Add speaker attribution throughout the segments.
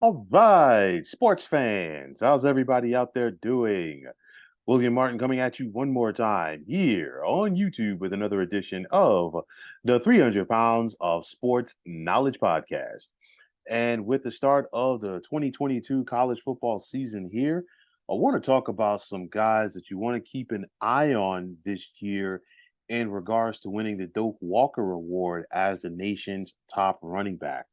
Speaker 1: All right, sports fans, how's everybody out there doing? William Martin coming at you one more time here on YouTube with another edition of the 300 Pounds of Sports Knowledge Podcast. And with the start of the 2022 college football season here, I want to talk about some guys that you want to keep an eye on this year in regards to winning the Doak Walker Award as the nation's top running back.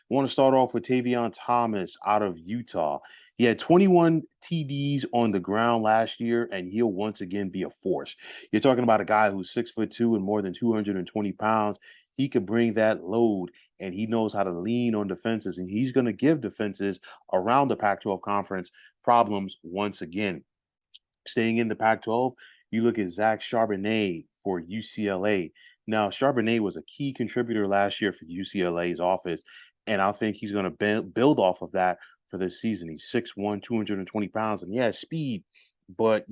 Speaker 1: I want to start off with Tavion Thomas out of Utah. He had 21 TDs on the ground last year, and he'll once again be a force. You're talking about a guy who's 6'2" and more than 220 pounds. He could bring that load and he knows how to lean on defenses, and he's going to give defenses around the Pac 12 conference problems once again. Staying in the Pac 12, you look at Zach Charbonnet for UCLA. Now, Charbonnet was a key contributor last year for UCLA's office, and I think he's going to build off of that for this season. He's 6'1, 220 pounds, and he has speed. But,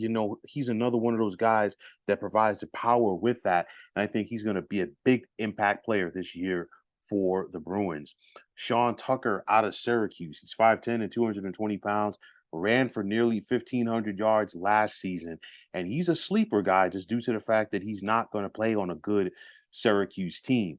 Speaker 1: he's another one of those guys that provides the power with that. And I think he's going to be a big impact player this year for the Bruins. Sean Tucker out of Syracuse. He's 5'10 and 220 pounds, ran for nearly 1,500 yards last season. And he's a sleeper guy just due to the fact that he's not going to play on a good Syracuse team.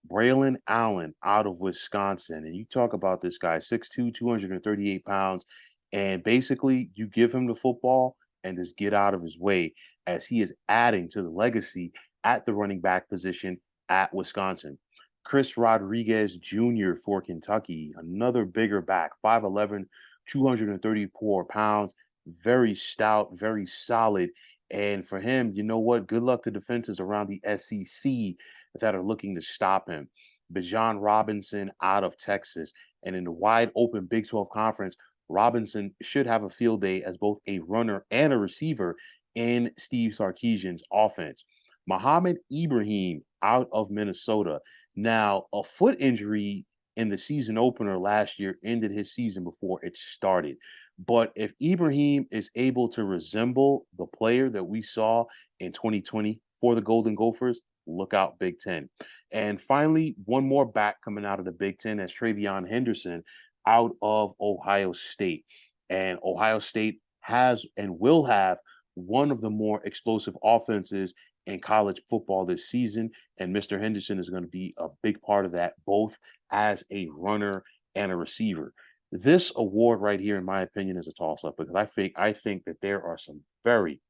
Speaker 1: Braelon Allen out of Wisconsin. And you talk about this guy, 6'2, 238 pounds. And basically, you give him the football and just get out of his way as he is adding to the legacy at the running back position at Wisconsin. Chris Rodriguez Jr. for Kentucky, another bigger back, 5'11, 234 pounds, very stout, very solid. And for him, you know what? Good luck to defenses around the SEC that are looking to stop him. Bijan Robinson out of Texas. And in the wide open Big 12 conference, Robinson should have a field day as both a runner and a receiver in Steve Sarkisian's offense. Muhammad Ibrahim out of Minnesota. Now, a foot injury in the season opener last year ended his season before it started. But if Ibrahim is able to resemble the player that we saw in 2020 for the Golden Gophers, look out Big Ten. And finally, one more back coming out of the Big Ten as Travion Henderson out of Ohio State. And Ohio State has and will have one of the more explosive offenses in college football this season. And Mr. Henderson is going to be a big part of that, both as a runner and a receiver. This award right here, in my opinion, is a toss-up because I think that there are some very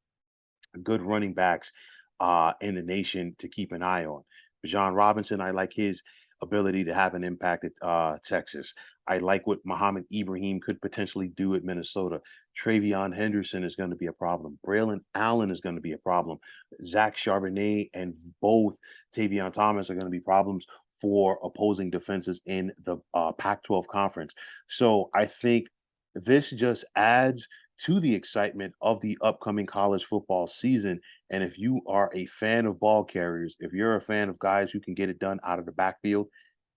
Speaker 1: good running backs in the nation to keep an eye on. John Robinson, I like his ability to have an impact at Texas. I like what Muhammad Ibrahim could potentially do at Minnesota. Travion Henderson is going to be a problem. Braelon Allen is going to be a problem. Zach Charbonnet and both Tavion Thomas are going to be problems for opposing defenses in the Pac-12 conference. So I think this just adds to the excitement of the upcoming college football season. And if you are a fan of ball carriers, if you're a fan of guys who can get it done out of the backfield,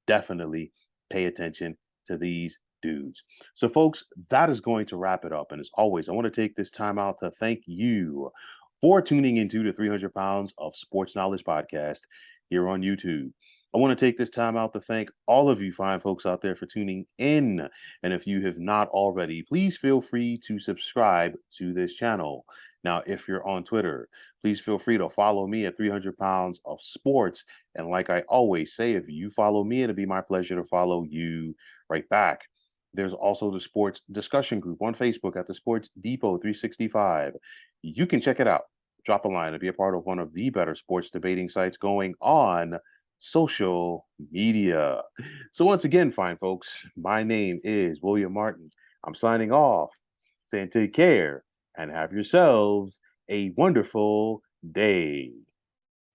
Speaker 1: definitely pay attention to these dudes. So, folks, that is going to wrap it up. And as always, I want to take this time out to thank you for tuning into the 300 Pounds of Sports Knowledge podcast here on YouTube. I want to take this time out to thank all of you fine folks out there for tuning in. And if you have not already, please feel free to subscribe to this channel. Now, if you're on Twitter, please feel free to follow me at 300 Pounds of Sports. And like I always say, if you follow me, it'll be my pleasure to follow you right back. There's also the sports discussion group on Facebook at the Sports Depot 365. You can check it out. Drop a line and be a part of one of the better sports debating sites going on social media. So, once again, fine folks, my name is William Martin. I'm signing off, saying take care and have yourselves a wonderful day.